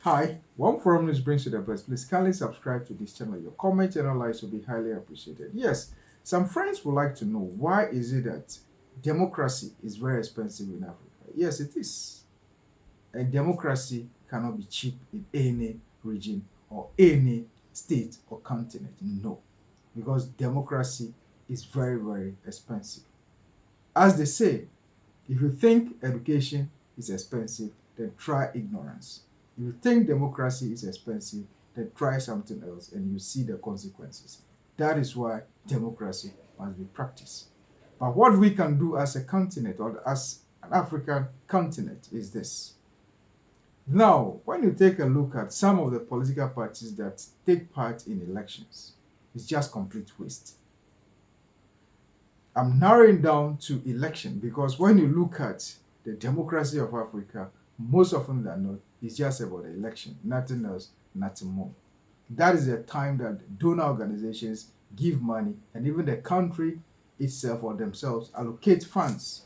Hi, one forum news brings you the best. Please kindly subscribe to this channel. Your comment and likes will be highly appreciated. Yes, some friends would like to know why is it that democracy is very expensive in Africa? Yes, it is. And democracy cannot be cheap in any region or any state or continent. No, because democracy is very, very expensive. As they say, if you think education is expensive, then try ignorance. If you think democracy is expensive, then try something else and you see the consequences. That is why democracy must be practiced. But what we can do as a continent or as an African continent is this. Now, when you take a look at some of the political parties that take part in elections, it's just complete waste. I'm narrowing down to election because when you look at the democracy of Africa, most often than not, it's just about the election, nothing else, nothing more. That is the time that donor organizations give money, and even the country itself or themselves allocate funds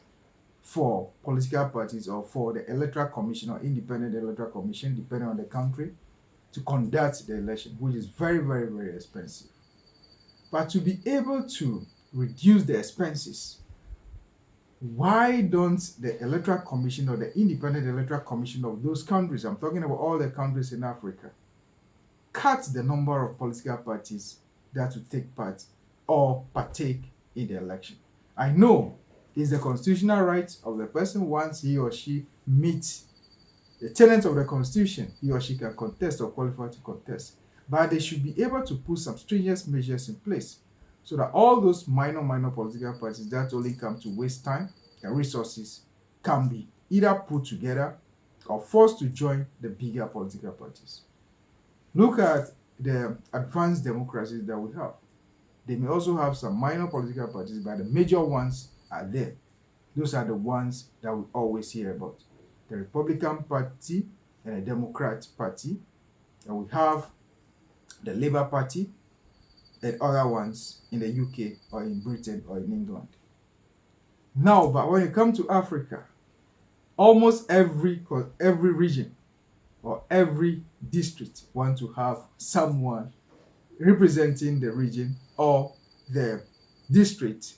for political parties or for the electoral commission or independent electoral commission, depending on the country, to conduct the election, which is very, very, very expensive. But to be able to reduce the expenses, why don't the electoral commission or the independent electoral commission of those countries, I'm talking about all the countries in Africa, cut the number of political parties that will take part or partake in the election? I know it's the constitutional right of the person. Once he or she meets the tenets of the constitution, he or she can contest or qualify to contest. But they should be able to put some stringent measures in place so that all those minor political parties that only come to waste time and resources can be either put together or forced to join the bigger political parties. Look at the advanced democracies that we have. They may also have some minor political parties, but the major ones are there. Those are the ones that we always hear about. The Republican Party and the Democrat Party, and we have the Labour Party and other ones in the UK or in Britain or in England. Now, but when you come to Africa, almost every region or every district want to have someone representing the region or the district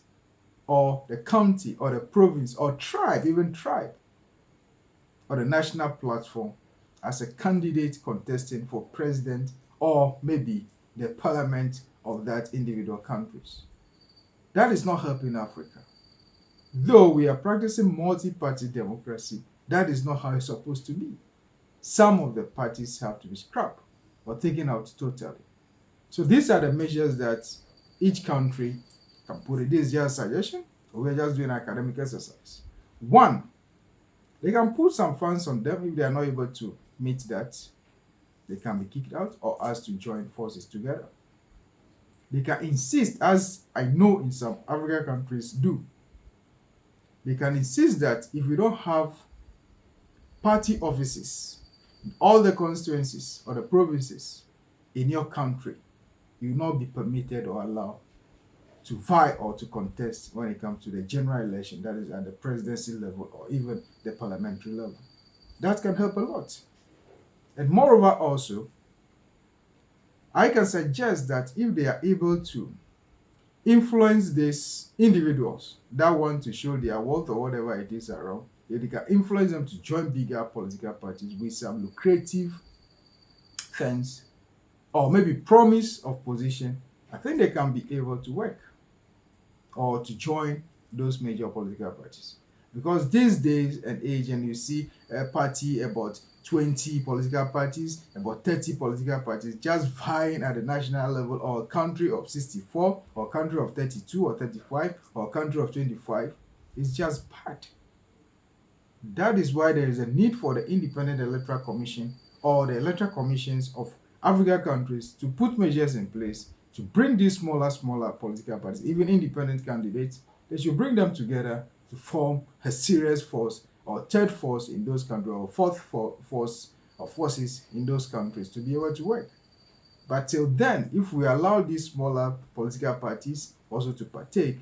or the county or the province or tribe, even tribe, or the national platform as a candidate contesting for president or maybe the parliament of that individual countries. That is not helping Africa. Though we are practicing multi-party democracy, that is not how it's supposed to be. Some of the parties have to be scrapped or taken out totally. So these are the measures that each country can put in. This is just a suggestion. We're just doing academic exercise. One, they can put some funds on them. If they are not able to meet that, they can be kicked out or asked to join forces together. They can insist, as I know in some African countries do, they can insist that if you don't have party offices in all the constituencies or the provinces in your country, you will not be permitted or allowed to vie or to contest when it comes to the general election, that is at the presidency level or even the parliamentary level. That can help a lot. And moreover, also, I can suggest that if they are able to influence these individuals that want to show their wealth or whatever it is around, if they can influence them to join bigger political parties with some lucrative things or maybe promise of position, I think they can be able to work or to join those major political parties. Because these days and age, and you see a party about 20 political parties, about 30 political parties just vying at the national level, or a country of 64, or a country of 32 or 35, or a country of 25, it's just bad. That is why there is a need for the Independent Electoral Commission or the electoral commissions of African countries to put measures in place to bring these smaller political parties, even independent candidates. They should bring them together to form a serious force or third force in those countries or fourth force or forces in those countries to be able to work. But till then, if we allow these smaller political parties also to partake,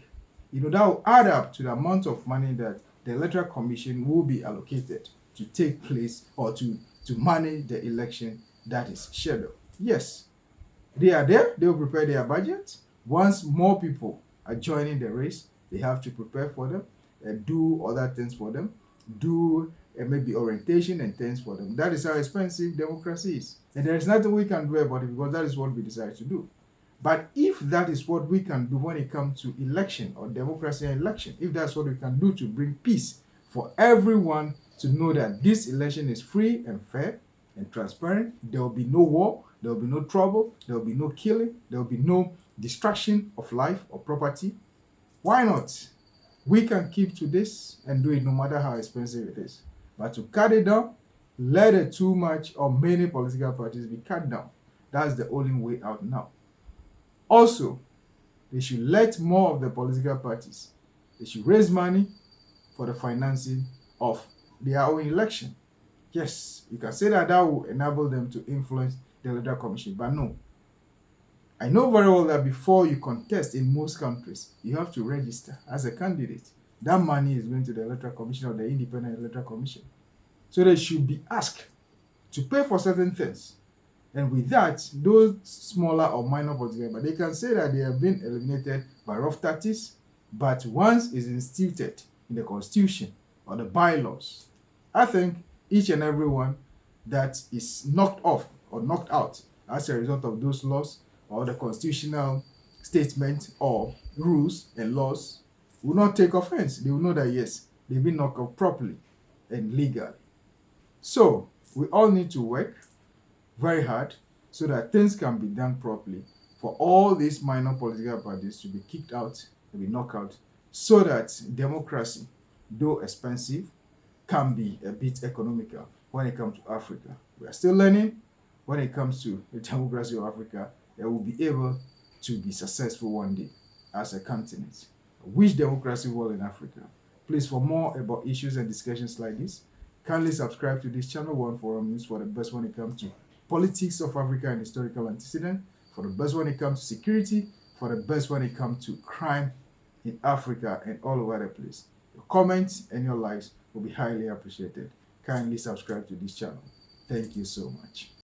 that will add up to the amount of money that the electoral commission will be allocated to take place or to to manage the election that is scheduled. Yes, they are there, they will prepare their budget. Once more people are joining the race, they have to prepare for them, do other things for them, do maybe orientation and things for them. That is how expensive democracy is. And there is nothing we can do about it because that is what we decide to do. But if that is what we can do when it comes to election or democracy and election, if that's what we can do to bring peace for everyone to know that this election is free and fair and transparent, there will be no war, there will be no trouble, there will be no killing, there will be no destruction of life or property, why not? We can keep to this and do it no matter how expensive it is. But to cut it down, let it too much or many political parties be cut down. That's the only way out now. Also, they should let more of the political parties, they should raise money for the financing of their own election. Yes, you can say that that will enable them to influence the electoral commission, but no. I know very well that before you contest in most countries, you have to register as a candidate. That money is going to the electoral commission or the independent electoral commission. So they should be asked to pay for certain things. And with that, those smaller or minor political, but they can say that they have been eliminated by rough tactics, but once it's instituted in the constitution or the bylaws, I think each and every one that is knocked off or knocked out as a result of those laws or the constitutional statement or rules and laws will not take offense. They will know that yes, they've been knocked off properly and legally. So we all need to work very hard so that things can be done properly for all these minor political parties to be kicked out, to be knocked out, so that democracy, though expensive, can be a bit economical when it comes to Africa. We are still learning when it comes to the democracy of Africa that will be able to be successful one day as a continent. I wish democracy well in Africa. Please, for more about issues and discussions like this, kindly subscribe to this channel, One Forum News, for the best when it comes to politics of Africa and historical antecedent, for the best when it comes to security, for the best when it comes to crime in Africa and all over the place. Your comments and your likes will be highly appreciated. Kindly subscribe to this channel. Thank you so much.